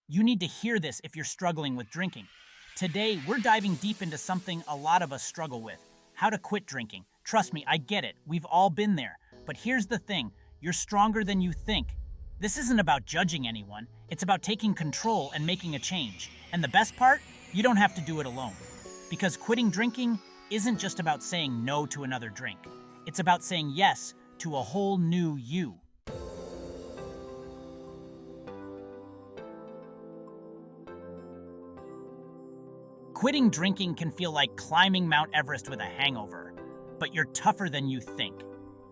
You need to hear this if you're struggling with drinking. Today, we're diving deep into something a lot of us struggle with: how to quit drinking. Trust me, I get it. We've all been there. But here's the thing: you're stronger than you think. This isn't about judging anyone, it's about taking control and making a change. And the best part? You don't have to do it alone. Because quitting drinking isn't just about saying no to another drink, it's about saying yes to a whole new you. Quitting drinking can feel like climbing Mount Everest with a hangover, but you're tougher than you think.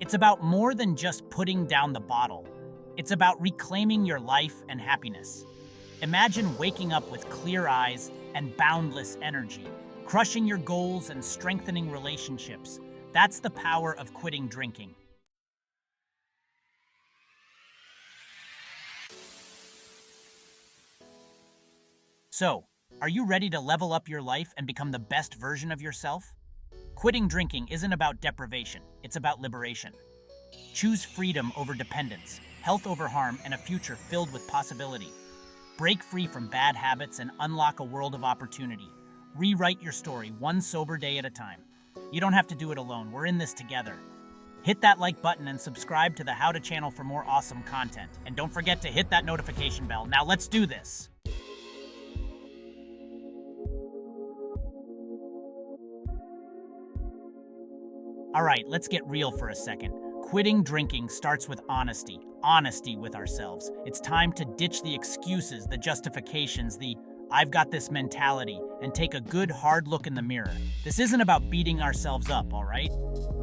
It's about more than just putting down the bottle. It's about reclaiming your life and happiness. Imagine waking up with clear eyes and boundless energy, crushing your goals and strengthening relationships. That's the power of quitting drinking. So, are you ready to level up your life and become the best version of yourself? Quitting drinking isn't about deprivation, it's about liberation. Choose freedom over dependence, health over harm, and a future filled with possibility. Break free from bad habits and unlock a world of opportunity. Rewrite your story one sober day at a time. You don't have to do it alone, we're in this together. Hit that like button and subscribe to the How to channel for more awesome content. And don't forget to hit that notification bell. Now let's do this. All right, let's get real for a second. Quitting drinking starts with honesty with ourselves. It's time to ditch the excuses, the justifications, the "I've got this" mentality, and take a good hard look in the mirror. This isn't about beating ourselves up, all right?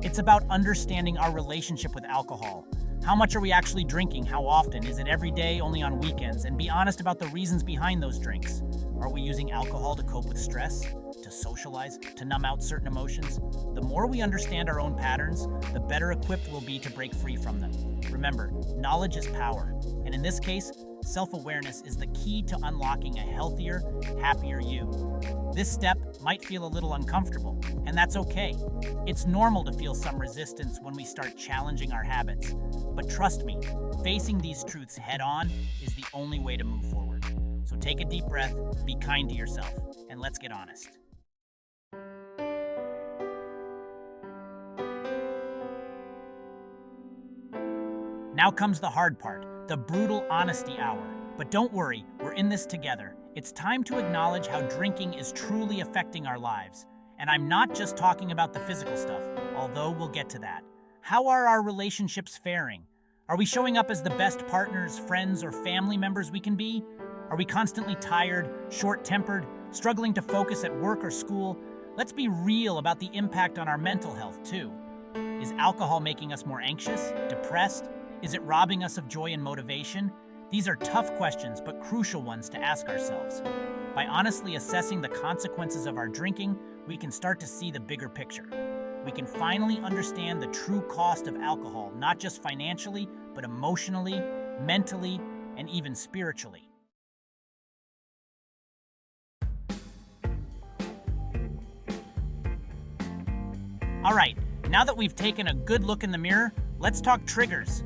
It's about understanding our relationship with alcohol. How much are we actually drinking? How often? Is it every day, only on weekends? And be honest about the reasons behind those drinks. Are we using alcohol to cope with stress, to socialize, to numb out certain emotions? The more we understand our own patterns, the better equipped we'll be to break free from them. Remember, knowledge is power, and in this case, self-awareness is the key to unlocking a healthier, happier you. This step might feel a little uncomfortable, and that's okay. It's normal to feel some resistance when we start challenging our habits. But trust me, facing these truths head-on is the only way to move forward. So take a deep breath, be kind to yourself, and let's get honest. Now comes the hard part, the brutal honesty hour. But don't worry, we're in this together. It's time to acknowledge how drinking is truly affecting our lives. And I'm not just talking about the physical stuff, although we'll get to that. How are our relationships faring? Are we showing up as the best partners, friends, or family members we can be? Are we constantly tired, short-tempered, struggling to focus at work or school? Let's be real about the impact on our mental health, too. Is alcohol making us more anxious, depressed? Is it robbing us of joy and motivation? These are tough questions, but crucial ones to ask ourselves. By honestly assessing the consequences of our drinking, we can start to see the bigger picture. We can finally understand the true cost of alcohol, not just financially, but emotionally, mentally, and even spiritually. All right, now that we've taken a good look in the mirror, let's talk triggers.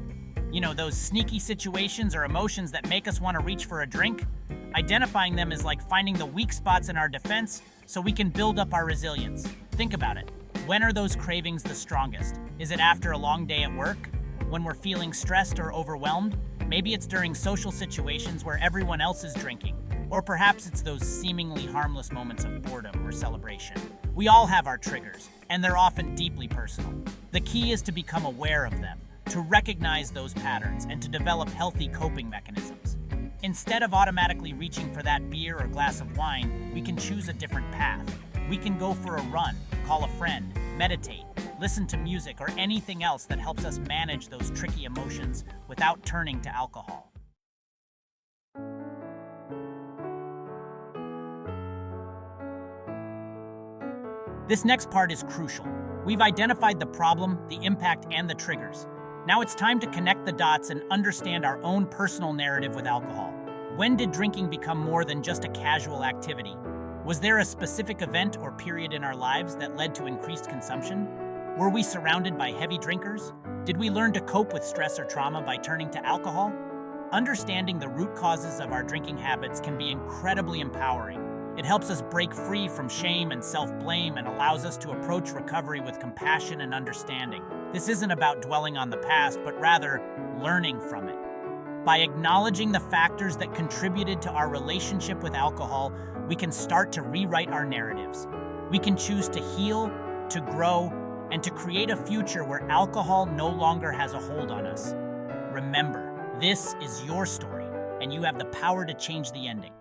You know, those sneaky situations or emotions that make us want to reach for a drink? Identifying them is like finding the weak spots in our defense so we can build up our resilience. Think about it. When are those cravings the strongest? Is it after a long day at work? When we're feeling stressed or overwhelmed? Maybe it's during social situations where everyone else is drinking. Or perhaps it's those seemingly harmless moments of boredom or celebration. We all have our triggers, and they're often deeply personal. The key is to become aware of them, to recognize those patterns, and to develop healthy coping mechanisms. Instead of automatically reaching for that beer or glass of wine, we can choose a different path. We can go for a run, call a friend, meditate, listen to music, or anything else that helps us manage those tricky emotions without turning to alcohol. This next part is crucial. We've identified the problem, the impact, and the triggers. Now it's time to connect the dots and understand our own personal narrative with alcohol. When did drinking become more than just a casual activity? Was there a specific event or period in our lives that led to increased consumption? Were we surrounded by heavy drinkers? Did we learn to cope with stress or trauma by turning to alcohol? Understanding the root causes of our drinking habits can be incredibly empowering. It helps us break free from shame and self-blame and allows us to approach recovery with compassion and understanding. This isn't about dwelling on the past, but rather learning from it. By acknowledging the factors that contributed to our relationship with alcohol, we can start to rewrite our narratives. We can choose to heal, to grow, and to create a future where alcohol no longer has a hold on us. Remember, this is your story, and you have the power to change the ending.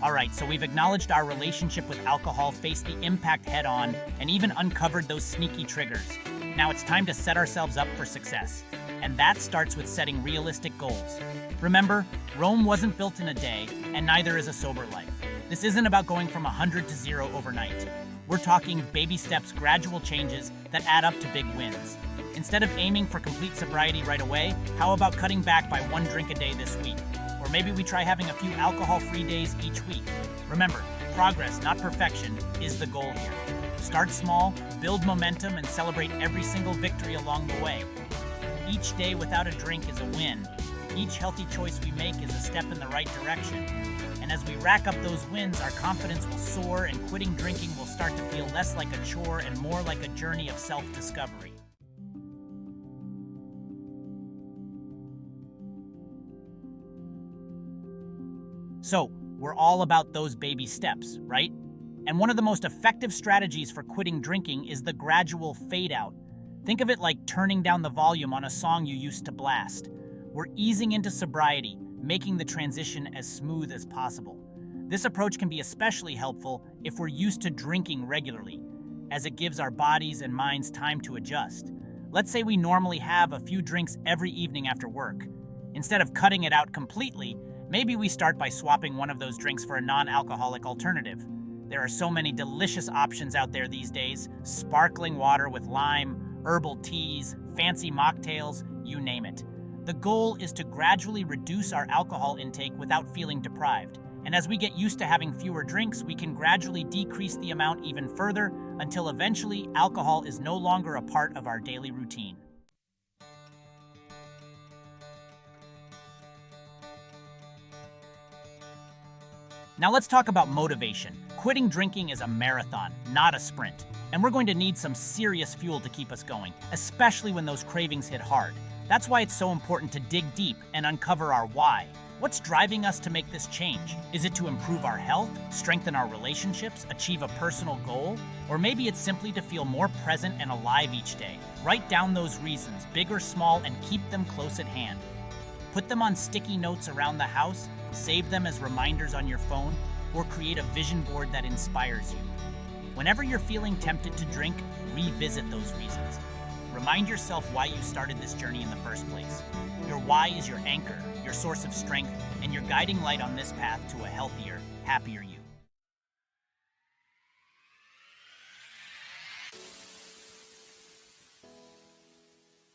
All right, so we've acknowledged our relationship with alcohol, faced the impact head-on, and even uncovered those sneaky triggers. Now it's time to set ourselves up for success. And that starts with setting realistic goals. Remember, Rome wasn't built in a day, and neither is a sober life. This isn't about going from 100 to 0 overnight. We're talking baby steps, gradual changes that add up to big wins. Instead of aiming for complete sobriety right away, how about cutting back by 1 drink a day this week? Or maybe we try having a few alcohol-free days each week. Remember, progress, not perfection, is the goal here. Start small, build momentum, and celebrate every single victory along the way. Each day without a drink is a win. Each healthy choice we make is a step in the right direction. And as we rack up those wins, our confidence will soar and quitting drinking will start to feel less like a chore and more like a journey of self-discovery. So, we're all about those baby steps, right? And one of the most effective strategies for quitting drinking is the gradual fade out. Think of it like turning down the volume on a song you used to blast. We're easing into sobriety, making the transition as smooth as possible. This approach can be especially helpful if we're used to drinking regularly, as it gives our bodies and minds time to adjust. Let's say we normally have a few drinks every evening after work. Instead of cutting it out completely, maybe we start by swapping one of those drinks for a non-alcoholic alternative. There are so many delicious options out there these days: sparkling water with lime, herbal teas, fancy mocktails, you name it. The goal is to gradually reduce our alcohol intake without feeling deprived. And as we get used to having fewer drinks, we can gradually decrease the amount even further until eventually alcohol is no longer a part of our daily routine. Now let's talk about motivation. Quitting drinking is a marathon, not a sprint. And we're going to need some serious fuel to keep us going, especially when those cravings hit hard. That's why it's so important to dig deep and uncover our why. What's driving us to make this change? Is it to improve our health, strengthen our relationships, achieve a personal goal? Or maybe it's simply to feel more present and alive each day. Write down those reasons, big or small, and keep them close at hand. Put them on sticky notes around the house, save them as reminders on your phone, or create a vision board that inspires you. Whenever you're feeling tempted to drink, revisit those reasons. Remind yourself why you started this journey in the first place. Your why is your anchor, your source of strength, and your guiding light on this path to a healthier, happier you.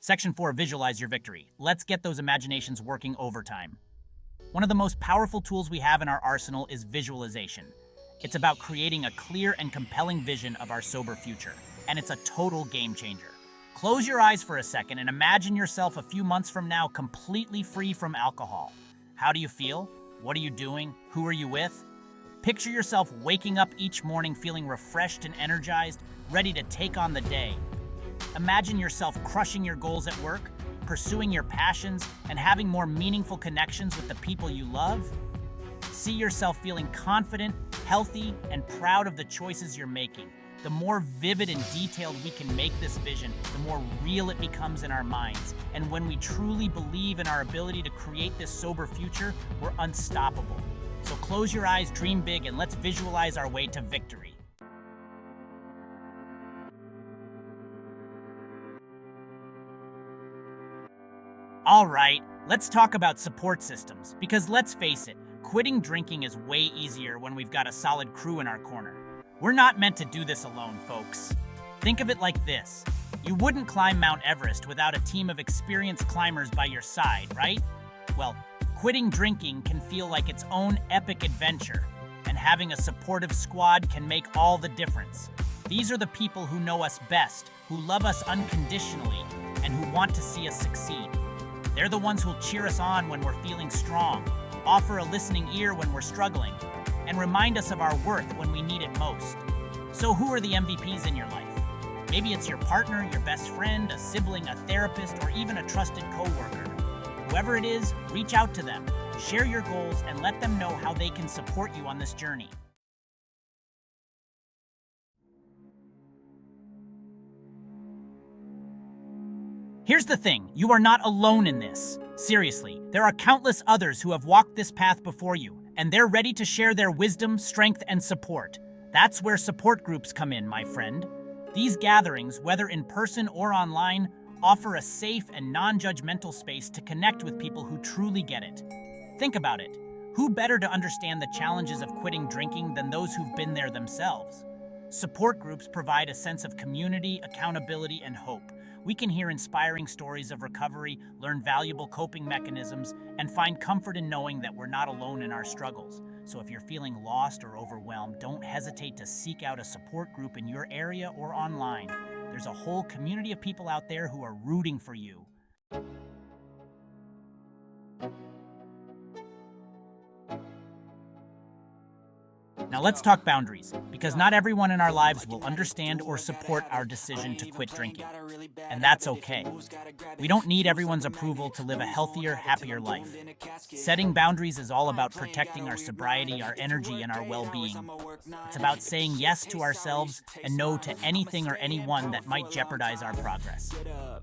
Section 4, visualize your victory. Let's get those imaginations working overtime. One of the most powerful tools we have in our arsenal is visualization. It's about creating a clear and compelling vision of our sober future, and it's a total game changer. Close your eyes for a second and imagine yourself a few months from now completely free from alcohol. How do you feel? What are you doing? Who are you with? Picture yourself waking up each morning feeling refreshed and energized, ready to take on the day. Imagine yourself crushing your goals at work, pursuing your passions, and having more meaningful connections with the people you love. See yourself feeling confident, healthy, and proud of the choices you're making. The more vivid and detailed we can make this vision, the more real it becomes in our minds. And when we truly believe in our ability to create this sober future, we're unstoppable. So close your eyes, dream big, and let's visualize our way to victory. All right, let's talk about support systems, because let's face it, quitting drinking is way easier when we've got a solid crew in our corner. We're not meant to do this alone, folks. Think of it like this. You wouldn't climb Mount Everest without a team of experienced climbers by your side, right? Well, quitting drinking can feel like its own epic adventure, and having a supportive squad can make all the difference. These are the people who know us best, who love us unconditionally, and who want to see us succeed. They're the ones who'll cheer us on when we're feeling strong, offer a listening ear when we're struggling, and remind us of our worth when we need it most. So who are the MVPs in your life? Maybe it's your partner, your best friend, a sibling, a therapist, or even a trusted coworker. Whoever it is, reach out to them, share your goals, and let them know how they can support you on this journey. Here's the thing, you are not alone in this. Seriously, there are countless others who have walked this path before you, and they're ready to share their wisdom, strength, and support. That's where support groups come in, my friend. These gatherings, whether in person or online, offer a safe and non-judgmental space to connect with people who truly get it. Think about it. Who better to understand the challenges of quitting drinking than those who've been there themselves? Support groups provide a sense of community, accountability, and hope. We can hear inspiring stories of recovery, learn valuable coping mechanisms, and find comfort in knowing that we're not alone in our struggles. So if you're feeling lost or overwhelmed, don't hesitate to seek out a support group in your area or online. There's a whole community of people out there who are rooting for you. Now let's talk boundaries, because not everyone in our lives will understand or support our decision to quit drinking. And that's okay. We don't need everyone's approval to live a healthier, happier life. Setting boundaries is all about protecting our sobriety, our energy, and our well-being. It's about saying yes to ourselves and no to anything or anyone that might jeopardize our progress.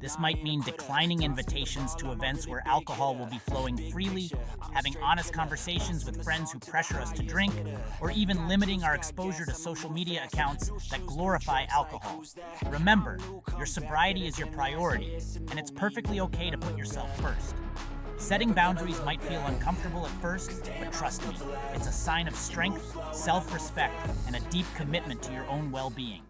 This might mean declining invitations to events where alcohol will be flowing freely, having honest conversations with friends who pressure us to drink, or even limiting our exposure to social media accounts that glorify alcohol. Remember, your sobriety is your priority, and it's perfectly okay to put yourself first. Setting boundaries might feel uncomfortable at first, but trust me, it's a sign of strength, self-respect, and a deep commitment to your own well-being.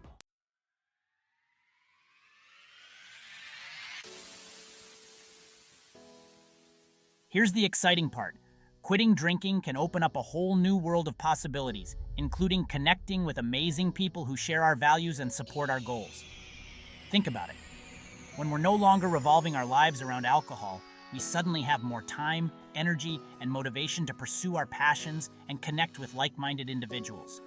Here's the exciting part. Quitting drinking can open up a whole new world of possibilities, including connecting with amazing people who share our values and support our goals. Think about it. When we're no longer revolving our lives around alcohol, we suddenly have more time, energy, and motivation to pursue our passions and connect with like-minded individuals.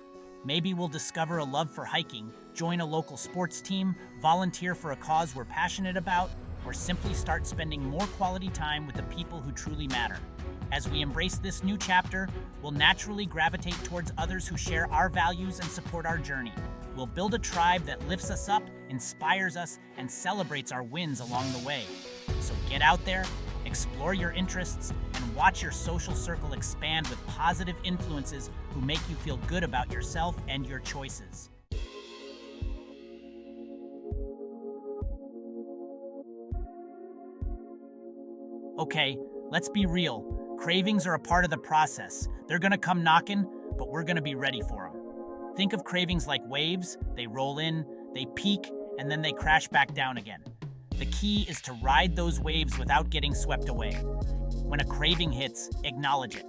Maybe we'll discover a love for hiking, join a local sports team, volunteer for a cause we're passionate about, or simply start spending more quality time with the people who truly matter. As we embrace this new chapter, we'll naturally gravitate towards others who share our values and support our journey. We'll build a tribe that lifts us up, inspires us, and celebrates our wins along the way. So get out there, explore your interests, and watch your social circle expand with positive influences who make you feel good about yourself and your choices. Okay, let's be real. Cravings are a part of the process. They're gonna come knocking, but we're gonna be ready for them. Think of cravings like waves. They roll in, they peak, and then they crash back down again. The key is to ride those waves without getting swept away. When a craving hits, acknowledge it.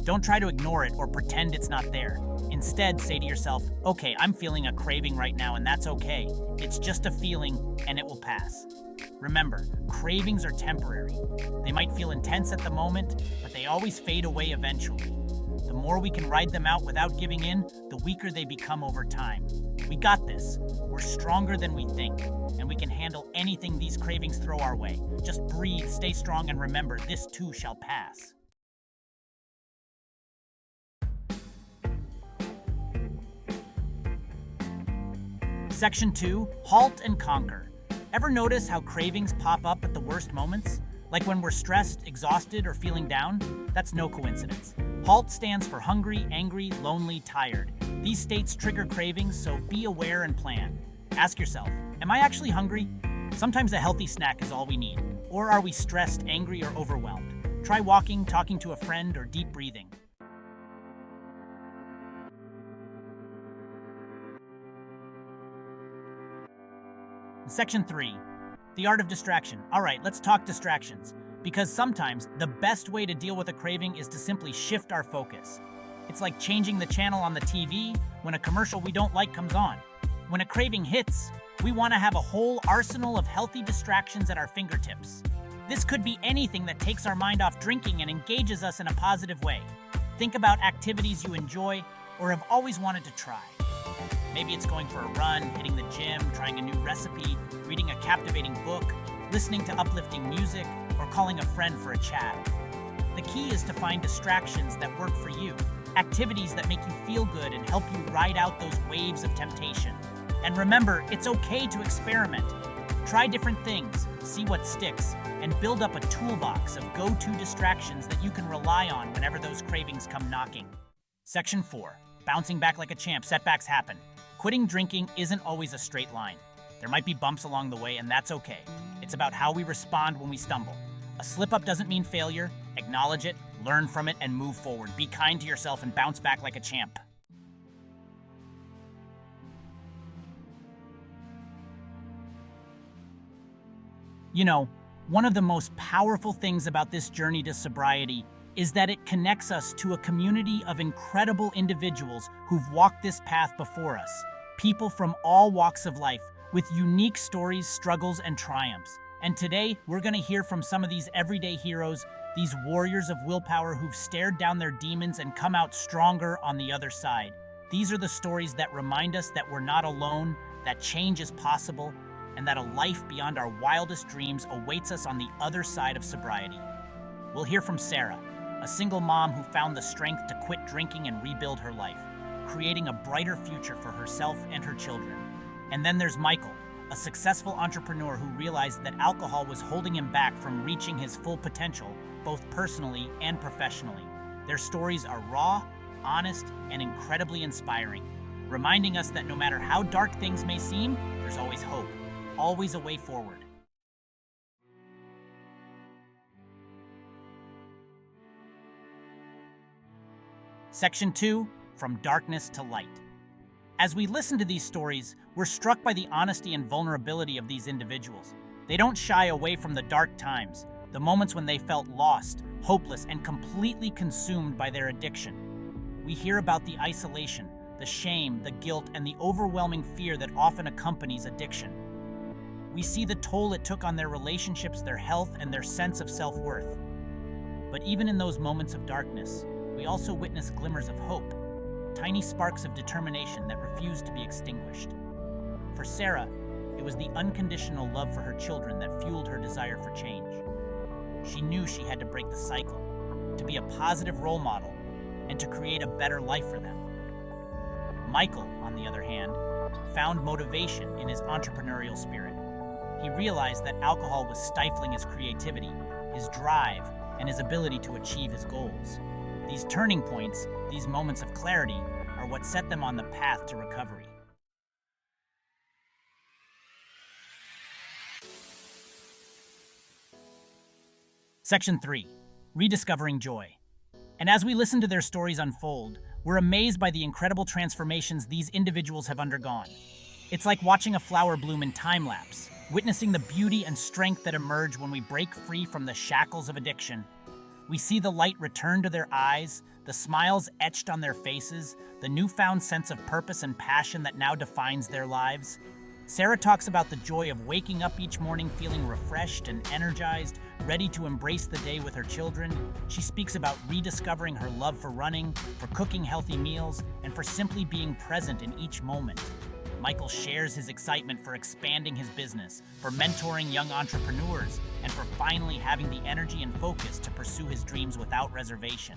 Don't try to ignore it or pretend it's not there. Instead, say to yourself, okay, I'm feeling a craving right now, and that's okay. It's just a feeling, and it will pass. Remember, cravings are temporary. They might feel intense at the moment, but they always fade away eventually. The more we can ride them out without giving in, the weaker they become over time. We got this. We're stronger than we think, and we can handle anything these cravings throw our way. Just breathe, stay strong, and remember, this too shall pass. Section 2, halt and conquer. Ever notice how cravings pop up at the worst moments? Like when we're stressed, exhausted, or feeling down? That's no coincidence. HALT stands for hungry, angry, lonely, tired. These states trigger cravings, so be aware and plan. Ask yourself, am I actually hungry? Sometimes a healthy snack is all we need. Or are we stressed, angry, or overwhelmed? Try walking, talking to a friend, or deep breathing. Section 3, the art of distraction. All right, let's talk distractions. Because sometimes the best way to deal with a craving is to simply shift our focus. It's like changing the channel on the TV when a commercial we don't like comes on. When a craving hits, we want to have a whole arsenal of healthy distractions at our fingertips. This could be anything that takes our mind off drinking and engages us in a positive way. Think about activities you enjoy or have always wanted to try. Maybe it's going for a run, hitting the gym, trying a new recipe, reading a captivating book, listening to uplifting music, or calling a friend for a chat. The key is to find distractions that work for you, activities that make you feel good and help you ride out those waves of temptation. And remember, it's okay to experiment. Try different things, see what sticks, and build up a toolbox of go-to distractions that you can rely on whenever those cravings come knocking. Section 4. Bouncing back like a champ. Setbacks happen. Quitting drinking isn't always a straight line. There might be bumps along the way, and that's okay. It's about how we respond when we stumble. A slip-up doesn't mean failure. Acknowledge it, learn from it, and move forward. Be kind to yourself and bounce back like a champ. You know, one of the most powerful things about this journey to sobriety is that it connects us to a community of incredible individuals who've walked this path before us. People from all walks of life with unique stories, struggles, and triumphs. And today, we're going to hear from some of these everyday heroes, these warriors of willpower who've stared down their demons and come out stronger on the other side. These are the stories that remind us that we're not alone, that change is possible, and that a life beyond our wildest dreams awaits us on the other side of sobriety. We'll hear from Sarah, a single mom who found the strength to quit drinking and rebuild her life, creating a brighter future for herself and her children. And then there's Michael, a successful entrepreneur who realized that alcohol was holding him back from reaching his full potential, both personally and professionally. Their stories are raw, honest, and incredibly inspiring, reminding us that no matter how dark things may seem, there's always hope, always a way forward. Section 2, From Darkness to Light. As we listen to these stories, we're struck by the honesty and vulnerability of these individuals. They don't shy away from the dark times, the moments when they felt lost, hopeless, and completely consumed by their addiction. We hear about the isolation, the shame, the guilt, and the overwhelming fear that often accompanies addiction. We see the toll it took on their relationships, their health, and their sense of self-worth. But even in those moments of darkness, we also witness glimmers of hope, tiny sparks of determination that refuse to be extinguished. For Sarah, it was the unconditional love for her children that fueled her desire for change. She knew she had to break the cycle, to be a positive role model, and to create a better life for them. Michael, on the other hand, found motivation in his entrepreneurial spirit. He realized that alcohol was stifling his creativity, his drive, and his ability to achieve his goals. These turning points, these moments of clarity, are what set them on the path to recovery. Section 3. Rediscovering Joy. And as we listen to their stories unfold, we're amazed by the incredible transformations these individuals have undergone. It's like watching a flower bloom in time-lapse, witnessing the beauty and strength that emerge when we break free from the shackles of addiction. We see the light return to their eyes, the smiles etched on their faces, the newfound sense of purpose and passion that now defines their lives. Sarah talks about the joy of waking up each morning feeling refreshed and energized, ready to embrace the day with her children. She speaks about rediscovering her love for running, for cooking healthy meals, and for simply being present in each moment. Michael shares his excitement for expanding his business, for mentoring young entrepreneurs, and for finally having the energy and focus to pursue his dreams without reservation.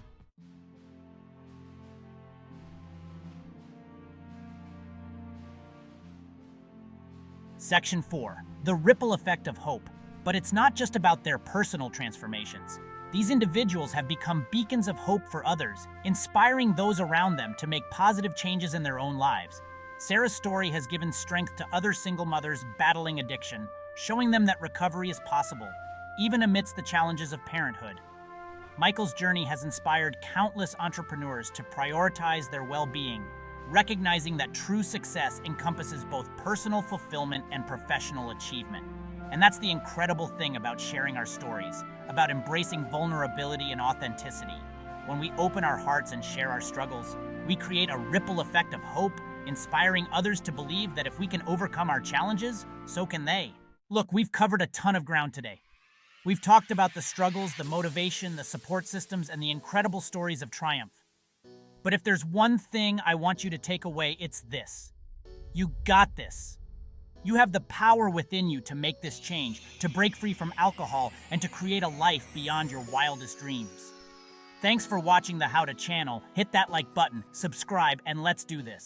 Section 4. The ripple effect of hope. But it's not just about their personal transformations. These individuals have become beacons of hope for others, inspiring those around them to make positive changes in their own lives. Sarah's story has given strength to other single mothers battling addiction, showing them that recovery is possible, even amidst the challenges of parenthood. Michael's journey has inspired countless entrepreneurs to prioritize their well-being, recognizing that true success encompasses both personal fulfillment and professional achievement. And that's the incredible thing about sharing our stories, about embracing vulnerability and authenticity. When we open our hearts and share our struggles, we create a ripple effect of hope, inspiring others to believe that if we can overcome our challenges, so can they. Look, we've covered a ton of ground today. We've talked about the struggles, the motivation, the support systems, and the incredible stories of triumph. But if there's one thing I want you to take away, it's this. You got this. You have the power within you to make this change, to break free from alcohol, and to create a life beyond your wildest dreams. Thanks for watching the How To channel. Hit that like button, subscribe, and let's do this.